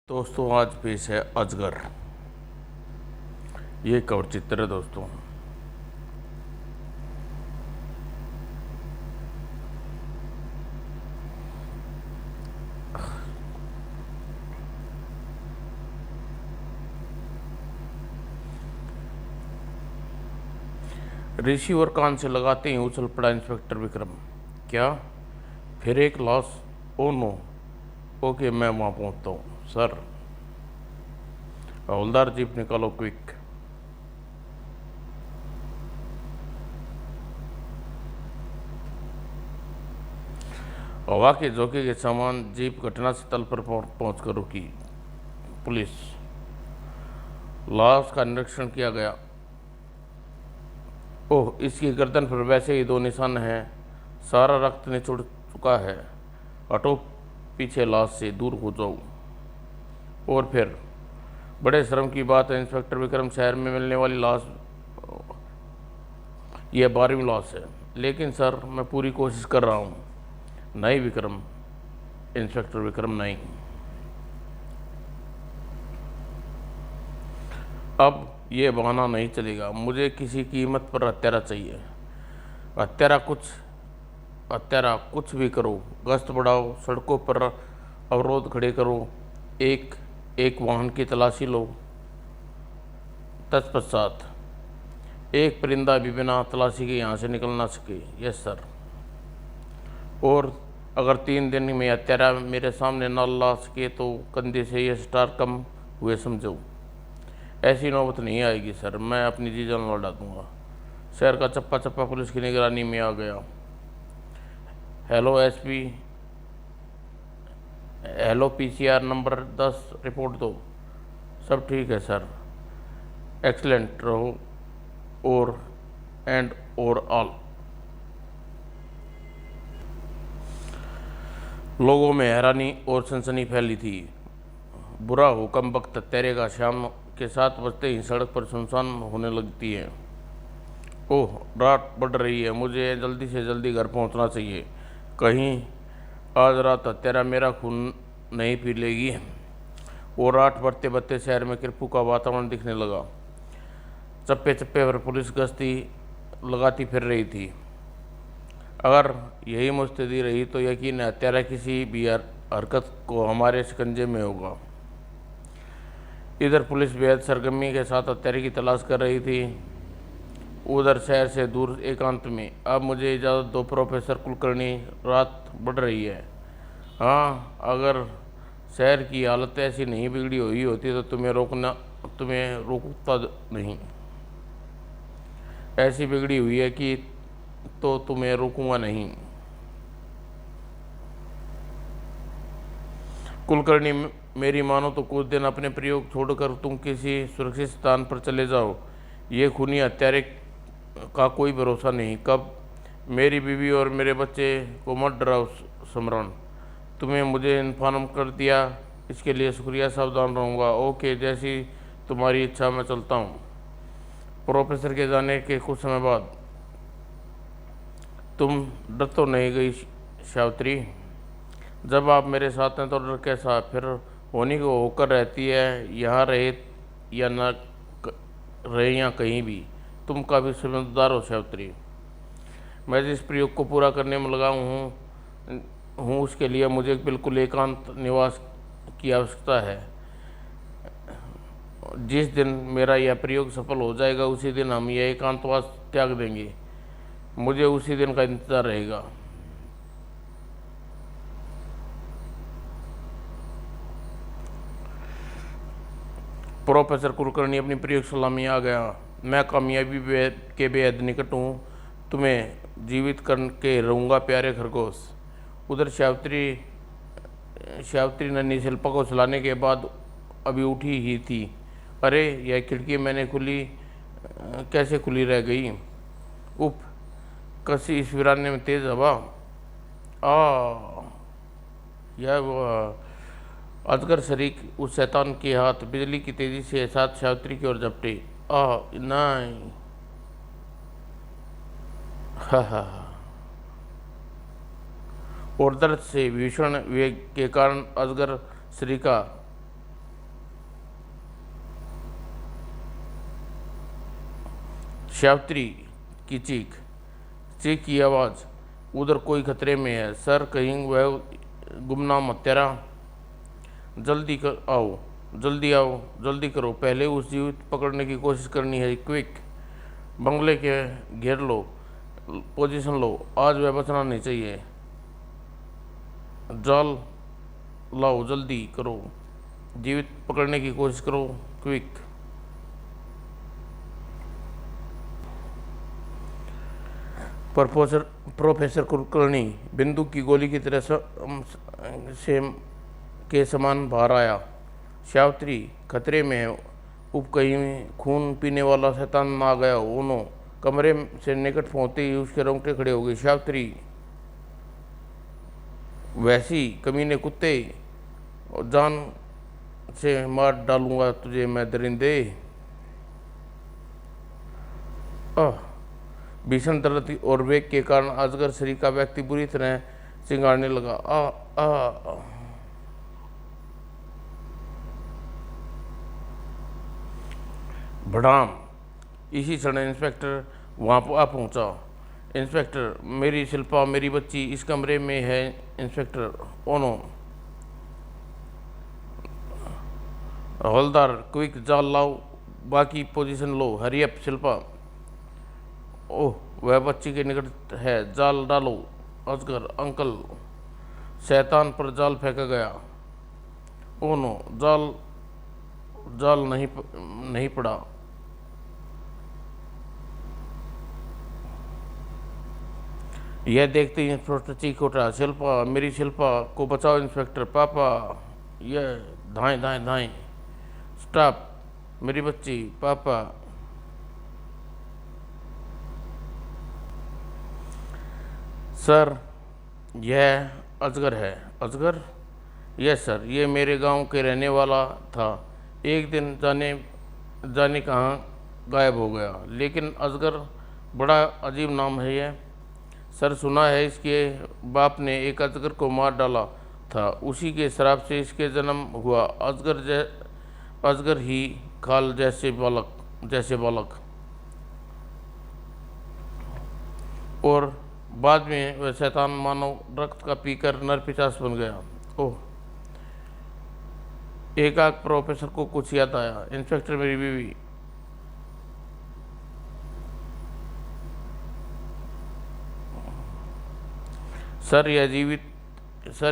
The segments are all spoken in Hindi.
दोस्तों आज पेश है अजगर। ये कवर चित्र है दोस्तों। रिसीवर कान से लगाते ही उछल पड़ा इंस्पेक्टर विक्रम। क्या? फिर एक लाश? Oh no. ओके, मैं वहाँ पहुँचता हूँ सर। हवलदार, जीप निकालो क्विक। हवा के झोंके के समान जीप घटनास्थल पर पहुँच कर रुकी। पुलिस। लाश का निरीक्षण किया गया। ओह, इसकी गर्दन पर वैसे ही 2 निशान हैं। सारा रक्त निचुड़ चुका है। हटो पीछे, लाश से दूर हो जाओ। और फिर बड़े शर्म की बात है इंस्पेक्टर विक्रम, शहर में मिलने वाली लाश यह 12वीं लाश है। लेकिन सर, मैं पूरी कोशिश कर रहा हूँ। नहीं विक्रम, इंस्पेक्टर विक्रम, नहीं। अब ये बहाना नहीं चलेगा। मुझे किसी कीमत पर हत्यारा चाहिए। हत्यारा कुछ भी करो। गश्त बढ़ाओ, सड़कों पर अवरोध खड़े करो, एक एक वाहन की तलाशी लो। तत्पश्चात एक परिंदा भी बिना तलाशी के यहाँ से निकल ना सके। Yes sir. और अगर 3 दिन में हत्यारा मेरे सामने न ला सके तो कंधे से ये स्टार कम हुए समझो। ऐसी नौबत नहीं आएगी सर, मैं अपनी जी जान लौटा दूंगा। शहर का चप्पा चप्पा पुलिस की निगरानी में आ गया। Hello SP, hello PCR number 10 report दो। सब ठीक है सर। एक्सलेंट रहो। और ऑल। लोगों में हैरानी और सनसनी फैली थी। बुरा हुक्म वक्त तेरेगा शाम के 7 बजते ही सड़क पर सुनसान होने लगती है। ओह, रात बढ़ रही है, मुझे जल्दी से जल्दी घर पहुंचना चाहिए। कहीं आज रात हत्यारा मेरा खून नहीं पी लेगी। और रात बढ़ते बढ़ते शहर में कर्फ्यू का वातावरण दिखने लगा। चप्पे चप्पे पर पुलिस गश्ती लगाती फिर रही थी। अगर यही मुस्तैदी रही तो यकीन है हत्यारा किसी भी हरकत को हमारे शिकंजे में होगा। इधर पुलिस बेहद सरगर्मी के साथ हत्यारे की तलाश कर रही थी। उधर शहर से दूर एकांत में। अब मुझे इजाज़त दो प्रोफेसर कुलकर्णी, रात बढ़ रही है। हाँ, अगर शहर की हालत ऐसी नहीं बिगड़ी हुई होती तो तुम्हें रोकता नहीं। ऐसी बिगड़ी हुई है कि तो तुम्हें रोकूंगा नहीं। कुलकर्णी, मेरी मानो तो कुछ दिन अपने प्रयोग छोड़कर तुम किसी सुरक्षित स्थान पर चले जाओ। ये खूनी हत्यारे का कोई भरोसा नहीं। कब मेरी बीवी और मेरे बच्चे को मत डराओ समरण। तुम्हें मुझे इन्फॉर्म कर दिया, इसके लिए शुक्रिया। सावधान रहूँगा। ओके, जैसी तुम्हारी इच्छा, मैं चलता हूँ। प्रोफेसर के जाने के कुछ समय बाद। तुम डर तो नहीं गई सावित्री? जब आप मेरे साथ हैं तो डर कैसा? फिर होनी को होकर रहती है, यहाँ रहे या न रहे या कहीं भी। तुम काफ़ी समझदार हो सावित्री। मैं जिस प्रयोग को पूरा करने में लगा हूँ उसके लिए मुझे बिल्कुल एकांत निवास की आवश्यकता है। जिस दिन मेरा यह प्रयोग सफल हो जाएगा उसी दिन हम यह एकांतवास त्याग देंगे। मुझे उसी दिन का इंतज़ार रहेगा। प्रोफेसर कुलकर्णी अपनी प्रयोगशाला में आ गया। मैं कामयाबी के बेहद निकट हूँ। तुम्हें जीवित करके रहूँगा प्यारे खरगोश। उधर सावित्री नन्ही शिल्पा को सुलाने के बाद अभी उठी ही थी। अरे, यह खिड़की मैंने कैसे खुली रह गई? उफ, कसी इस वीराने में तेज़ हवा। यह अजगर शरीक उस शैतान के हाथ बिजली की तेजी से साथ सावित्री की ओर झपटे। नहीं। हा। और दर्द से भीषण वेग के कारण अजगर शरीका सावित्री की चीख की आवाज़, उधर कोई खतरे में है सर, कहीं वह गुमनाम हत्यारा। जल्दी आओ, जल्दी आओ, जल्दी करो, पहले उस जीवित पकड़ने की कोशिश करनी है, क्विक। बंगले के घेर लो, पोजीशन लो, आज वह बचना नहीं चाहिए। जाल लाओ, जल्दी करो, जीवित पकड़ने की कोशिश करो, क्विक। प्रोफेसर कुलकर्णी बिंदु की गोली की तरह से के समान बाहर आया। सावित्री खतरे में है, उप कहीं खून पीने वाला शैतान ना आ गया हो। उन्होंने कमरे से निकट पहुंचते ही उसके रोंगटे खड़े हो गए। सावित्री, वैसी कमीने कुत्ते, जान से मार डालूंगा तुझे मैं दरिंदे। भीषण दर्द और वेग के कारण अजगर शरीर का व्यक्ति बुरी तरह चिंगारने लगा। भड़ाम। इसी क्षण इंस्पेक्टर वहां पर आ पहुंचा। इंस्पेक्टर, मेरी शिल्पा, मेरी बच्ची इस कमरे में है। इंस्पेक्टर, ओनो। हवलदार, क्विक, जाल लाओ, बाकी पोजीशन लो, हरी अप शिल्पा। ओह, वह बच्ची के निकट है, जाल डालो। अजगर अंकल, शैतान पर जाल फेंका गया। ओह नो, जाल नहीं पड़ा। यह देखते ही इंस्पेक्टर चीख उठा, शिल्पा, मेरी शिल्पा को बचाओ इंस्पेक्टर, पापा। यह धाएं धाएं धाएं, स्टॉप, मेरी बच्ची, पापा। सर, यह अजगर है। अजगर? यस सर, ये मेरे गांव के रहने वाला था, एक दिन जाने कहाँ गायब हो गया। लेकिन अजगर बड़ा अजीब नाम है यह। सर, सुना है इसके बाप ने एक अजगर को मार डाला था, उसी के श्राप से इसके जन्म हुआ। अजगर ही खाल जैसे बालक और बाद में वह शैतान मानव रक्त का पीकर नरपिशाच बन गया। ओह, एकाएक प्रोफेसर को कुछ याद आया। इंस्पेक्टर, मेरी बीवी। सर,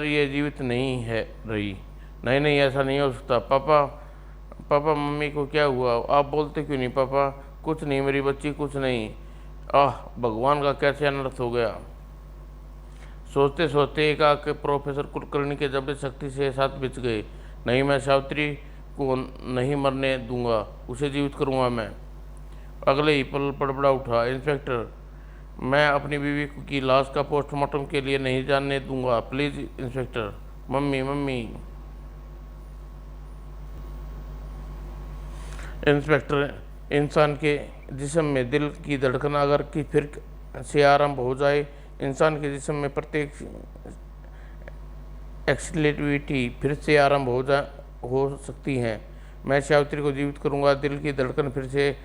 यह जीवित नहीं है रही। नहीं, ऐसा नहीं हो सकता। पापा, मम्मी को क्या हुआ? आप बोलते क्यों नहीं पापा? कुछ नहीं मेरी बच्ची, कुछ नहीं। भगवान का कैसे अनर्थ हो गया। सोचते सोचते एकाएक प्रोफेसर कुलकर्णी के जबरन शक्ति से साथ बिछ गए। नहीं, मैं सावित्री को नहीं मरने दूंगा, उसे जीवित करूंगा मैं। अगले ही पल बड़बड़ा उठा। इंस्पेक्टर, मैं अपनी बीवी की लाश का पोस्टमार्टम के लिए नहीं जानने दूंगा, प्लीज इंस्पेक्टर। मम्मी। इंस्पेक्टर, इंसान के जिस्म में दिल की धड़कन अगर की फिर से आरंभ हो जाए, इंसान के जिस्म में प्रत्येक एक्सिलेटिविटी फिर से आरंभ हो सकती है। मैं सावित्री को जीवित करूंगा, दिल की धड़कन फिर से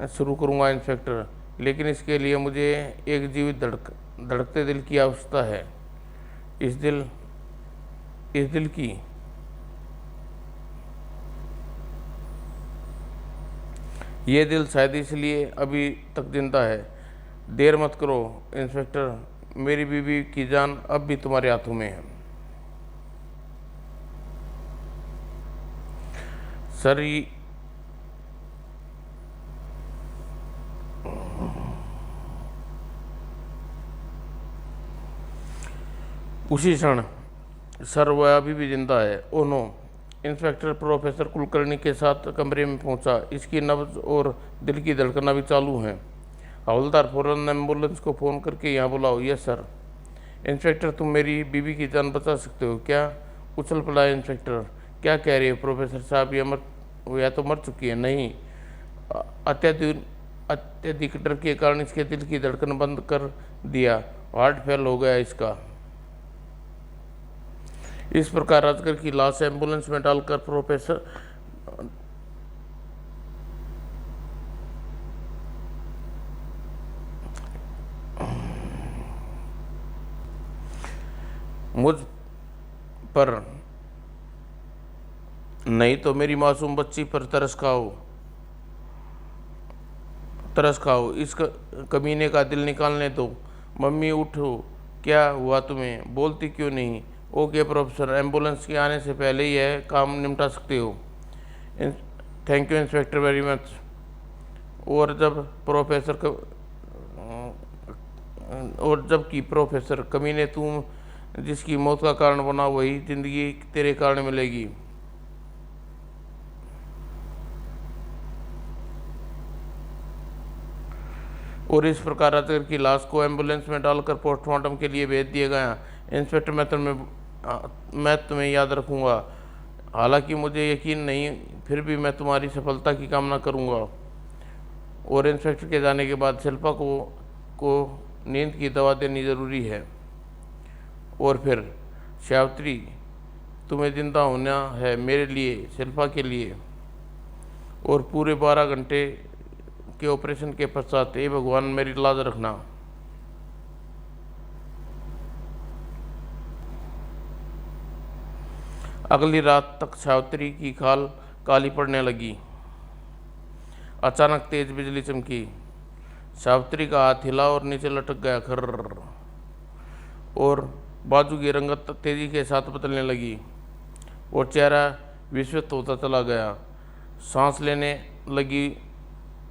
शुरू करूंगा इंस्पेक्टर, लेकिन इसके लिए मुझे एक जीवित धड़कते दिल की आवश्यकता है। इस दिल की ये दिल शायद इसलिए अभी तक जिंदा है। देर मत करो इंस्पेक्टर, मेरी बीवी की जान अब भी तुम्हारे हाथों में है। सर, उसी क्षण सर, वह अभी भी जिंदा है। Oh no. Inspector professor Kulkarni के साथ कमरे में पहुंचा। इसकी नब्ज और दिल की धड़कन अभी चालू हैं। हवलदार, फौरन एम्बुलेंस को फ़ोन करके यहाँ बुलाओ। Yes sir. इंस्पेक्टर, तुम मेरी बीवी की जान बचा सकते हो क्या? उछल पड़ा इंस्पेक्टर। क्या कह रहे हो प्रोफेसर साहब? या तो मर चुकी है। नहीं, अत्यधिक डर के कारण इसके दिल की धड़कन बंद कर दिया, हार्ट फेल हो गया इसका। इस प्रकार अजगर की लाश एम्बुलेंस में डालकर मुझ पर नहीं तो मेरी मासूम बच्ची पर तरस खाओ। इस कमीने का दिल निकालने दो। मम्मी उठो, क्या हुआ तुम्हें? बोलती क्यों नहीं? ओके प्रोफेसर, एम्बुलेंस के आने से पहले ही यह काम निपटा सकते हो। Thank you inspector very much. और जबकि प्रोफेसर कमीने, तुम जिसकी मौत का कारण बना वही जिंदगी तेरे कारण मिलेगी। और इस प्रकार अजगर की लाश को एम्बुलेंस में डालकर पोस्टमार्टम के लिए भेज दिया गया। इंस्पेक्टर, मैं तुम्हें याद रखूंगा। हालांकि मुझे यकीन नहीं, फिर भी मैं तुम्हारी सफलता की कामना करूंगा। और इंस्पेक्टर के जाने के बाद शिल्पा को नींद की दवा देनी ज़रूरी है। और फिर सावित्री, तुम्हें जिंदा होना है मेरे लिए, शिल्पा के लिए। और पूरे 12 घंटे के ऑपरेशन के पश्चात हे भगवान मेरी लाज रखना। अगली रात तक सावित्री की खाल काली पड़ने लगी। अचानक तेज बिजली चमकी। सावित्री का हाथ हिला और नीचे लटक गया। खर्र। और बाजू की रंगत तेजी के साथ बदलने लगी और चेहरा विस्मित होता चला गया। सांस लेने लगी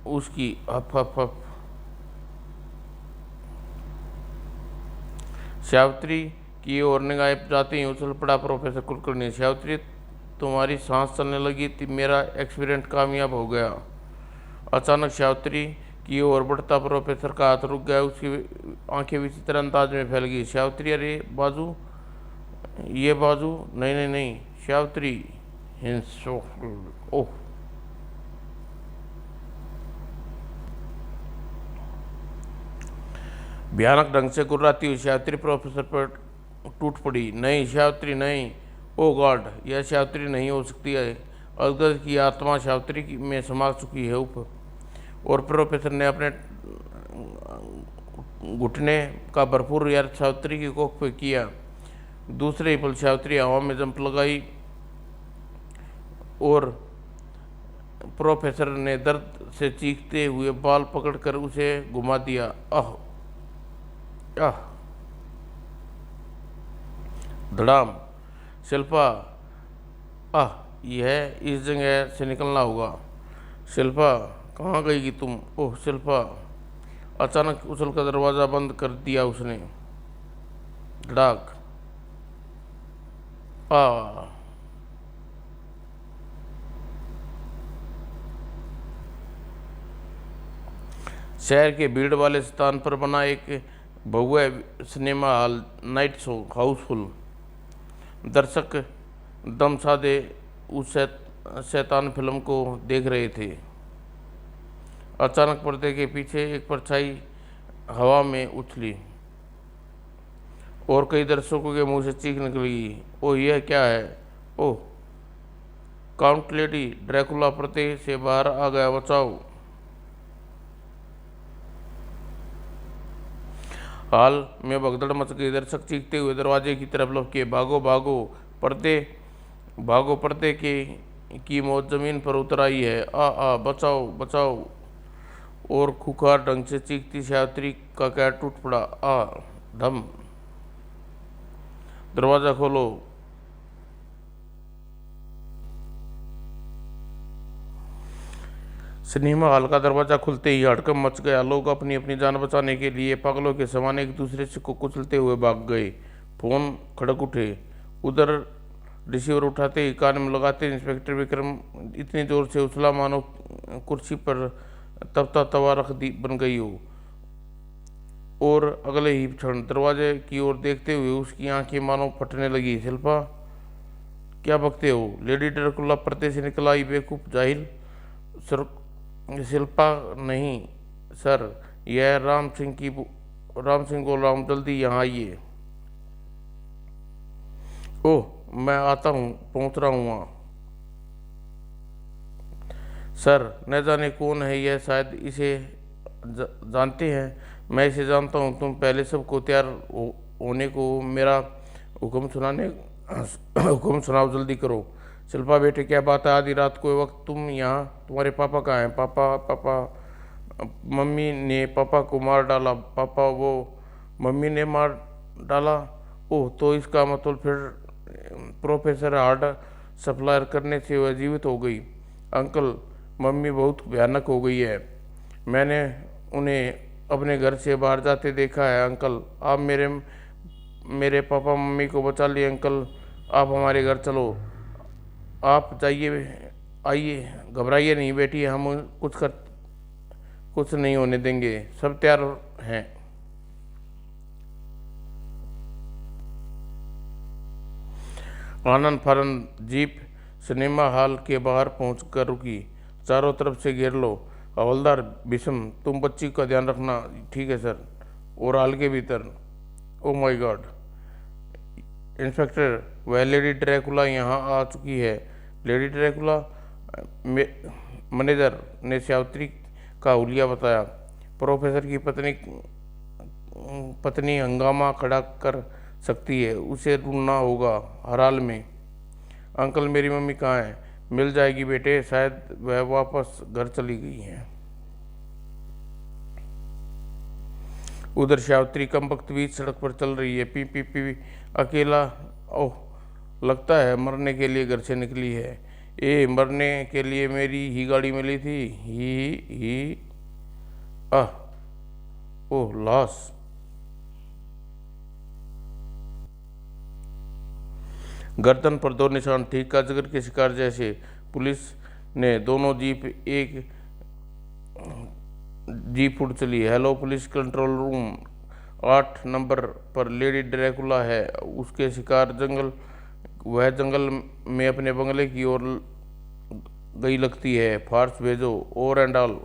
उसकी। हफ हफ हफ। सावित्री की ओर निगाहें जाते ही उछल पड़ा प्रोफेसर कुलकर्णी। सावित्री, तुम्हारी सांस चलने लगी थी, मेरा एक्सपेरिमेंट कामयाब हो गया। अचानक सावित्री की ओर बढ़ता प्रोफेसर का हाथ रुक गया। उसकी आंखें विचित्र अंदाज में फैल गई। सावित्री, अरे बाजू, ये बाजू, नहीं नहीं नहीं। सावित्री, हिंस, ओह। भयानक ढंग से गुर्राती हुई सावित्री प्रोफेसर पर टूट पड़ी। नहीं सावित्री, नहीं। ओ गॉड, यह सावित्री नहीं हो सकती है। अजगर की आत्मा सावित्री में समा चुकी है। और प्रोफेसर ने अपने घुटने का भरपूर यार सावित्री की कोख पे किया। दूसरे ही पल सावित्री हवा में जंप लगाई और प्रोफेसर ने दर्द से चीखते हुए बाल पकड़कर उसे घुमा दिया। आह आह। धड़ाम। शिल्पा, आह, यह इस जगह से निकलना होगा। शिल्पा, कहाँ गई तुम? ओह शिल्पा। अचानक उछलकर दरवाज़ा बंद कर दिया उसने। धड़ाक। आ। शहर के भीड़ वाले स्थान पर बना एक भव्य cinema hall, night show housefull. दर्शक दम साधे उस शैतान फिल्म को देख रहे थे। अचानक पर्दे के पीछे एक परछाई हवा में उछली और कई दर्शकों के मुंह से चीख निकली। ओह, यह क्या है? ओह, काउंट लेडी ड्रैकुला पर्दे से बाहर आ गया, बचाओ। हाल में भगदड़ मच गई। दर्शक चीखते हुए दरवाजे की तरफ लपके। भागो भागो, पर्दे भागो, पर्दे की मौत जमीन पर उतर आई है। आ, बचाओ बचाओ। और खुखार ढंग से चीखती सावित्री का कैर टूट पड़ा। आ, धम। दरवाजा खोलो। सिनेमा हॉल का दरवाजा खुलते ही हड़कंप मच गया। लोग अपनी अपनी जान बचाने के लिए पागलों के समान एक दूसरे से को कुचलते हुए भाग गए। फोन खड़क उठे। उधर रिसीवर उठाते ही कान में लगाते इंस्पेक्टर विक्रम इतनी जोर से उछला मानो कुर्सी पर तपता तवा बन गई हो। और अगले ही क्षण दरवाजे की ओर देखते हुए उसकी आंखें मानो फटने लगी। शिल्पा, क्या बकते हो? लेडी ड्रैकुला पर्दे से निकल आई। बेवकूफ जाहिल। शिल्पा नहीं सर, यह राम सिंह बोल रहा हूँ, जल्दी यहाँ आइए। ओह, मैं आता हूँ, पहुँच रहा हूँ वहाँ। सर, न जाने कौन है यह, शायद इसे जानते हैं। मैं इसे जानता हूँ। तुम पहले सबको तैयार होने को मेरा हुक्म सुनाओ, जल्दी करो। शिल्पा बेटे क्या बात है, आधी रात को वक्त तुम यहाँ? तुम्हारे पापा कहाँ हैं? पापा पापा मम्मी ने पापा को मार डाला। पापा वो मम्मी ने मार डाला? ओह, तो इसका मतलब फिर प्रोफेसर हार्ड सप्लायर करने से वह जीवित हो गई। अंकल, मम्मी बहुत भयानक हो गई है। मैंने उन्हें अपने घर से बाहर जाते देखा है। अंकल, आप मेरे मेरे पापा मम्मी को बचा लिए। अंकल, आप हमारे घर चलो। आप जाइए, आइए, घबराइए नहीं बेटी, हम कुछ नहीं होने देंगे, सब तैयार हैं। आनंद फानंद जीप सिनेमा हॉल के बाहर पहुंचकर रुकी। चारों तरफ से घेर लो। हवलदार भीषम, तुम बच्ची का ध्यान रखना। ठीक है सर। और हॉल के भीतर, ओ माय गॉड इंस्पेक्टर, वह लेडी ड्रैकुला यहाँ आ चुकी है। Lady Dracula? मैनेजर ने सावित्री का हुलिया बताया। प्रोफेसर की पत्नी हंगामा खड़ा कर सकती है, उसे ढूंढना होगा हर हाल में। अंकल, मेरी मम्मी कहाँ है? मिल जाएगी बेटे, शायद वह वापस घर चली गई है। उधर सावित्री कमबख्त बीच सड़क पर चल रही है। पी पी पी अकेला। ओह, लगता है मरने के लिए घर से निकली है। मरने के लिए मेरी ही गाड़ी मिली थी। ही आह, ओह लाश। गर्दन पर 2 निशान, ठीक अजगर के शिकार जैसे। पुलिस ने दोनों एक जीप उड़ चली। Hello police control room, 8 number पर लेडी ड्रैकुला है। उसके शिकार वह जंगल में अपने बंगले की ओर गई लगती है। फार्स भेजो, ओवर एंड ऑल।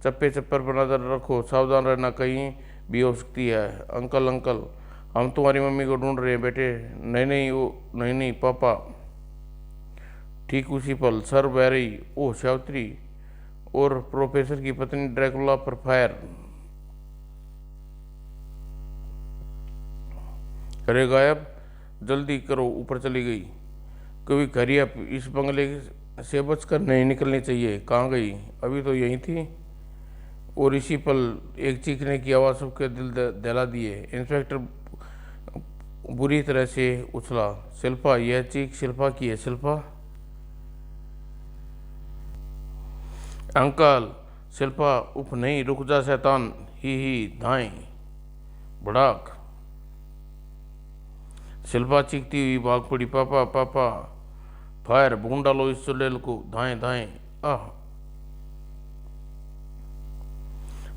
चप्पे चप्पर पर नजर रखो, सावधान रहना, कहीं भी हो सकती है। अंकल अंकल, हम तुम्हारी मम्मी को ढूंढ रहे हैं बेटे। नहीं नहीं पापा। ठीक उसी पल सर बह रही। ओह सावित्री और प्रोफेसर की पत्नी ड्रैकुला पर फायर। अरे गायब, जल्दी करो, ऊपर चली गई। कभी करिए, इस बंगले से बचकर नहीं निकलनी चाहिए। कहाँ गई? अभी तो यहीं थी। और इसी पल एक चीखने की आवाज़ सबके दिल दहला दिए। इंस्पेक्टर बुरी तरह से उछला। शिल्पा, यह चीख शिल्पा की है। शिल्पा? अंकल, शिल्पा उफ नहीं, रुक जा शैतान। ही धाएं भड़ाक। शिल्पा चीखती हुई भाग पड़ी। पापा पापा, फायर, भून डालो इस चुड़ैल को। धाएं धाएं। आह,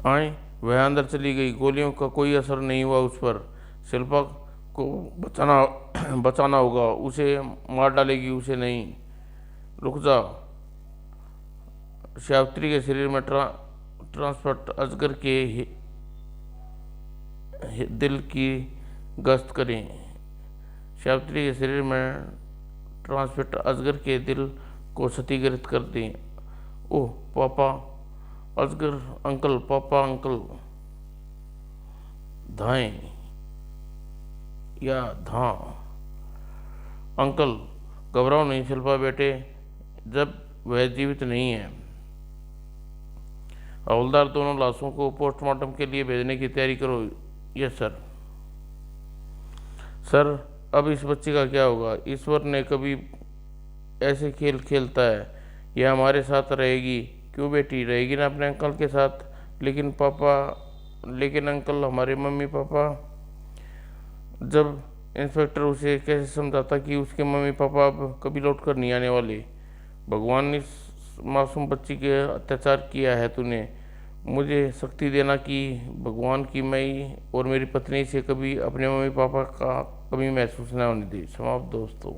आए, वह अंदर चली गई। गोलियों का कोई असर नहीं हुआ उस पर। शिल्पा को बचाना होगा, उसे मार डालेगी, उसे नहीं। रुक जा। सावित्री के शरीर में ट्रांसपोर्ट अजगर के दिल की गश्त करें। सावित्री के शरीर में ट्रांसपोर्ट अजगर के दिल को क्षतिग्रस्त कर दें। ओह पापा, अजगर अंकल, पापा अंकल। धाएं या धां। अंकल, घबराओ नहीं शिल्पा बेटे, जब वह जीवित नहीं है। हवलदार, दोनों लाशों को पोस्टमार्टम के लिए भेजने की तैयारी करो। Yes sir. सर, अब इस बच्चे का क्या होगा? ईश्वर ने कभी ऐसे खेल खेलता है। यह हमारे साथ रहेगी। क्यों बेटी, रहेगी ना अपने अंकल के साथ। लेकिन पापा, लेकिन अंकल, हमारे मम्मी पापा। जब इंस्पेक्टर उसे कैसे समझाता कि उसके मम्मी पापा अब कभी लौट कर नहीं आने वाले। भगवान ने मासूम बच्ची के अत्याचार किया है तूने। मुझे शक्ति देना कि भगवान की मैं और मेरी पत्नी से कभी अपने मम्मी पापा का कमी महसूस न होने दी। समाप्त दोस्तों।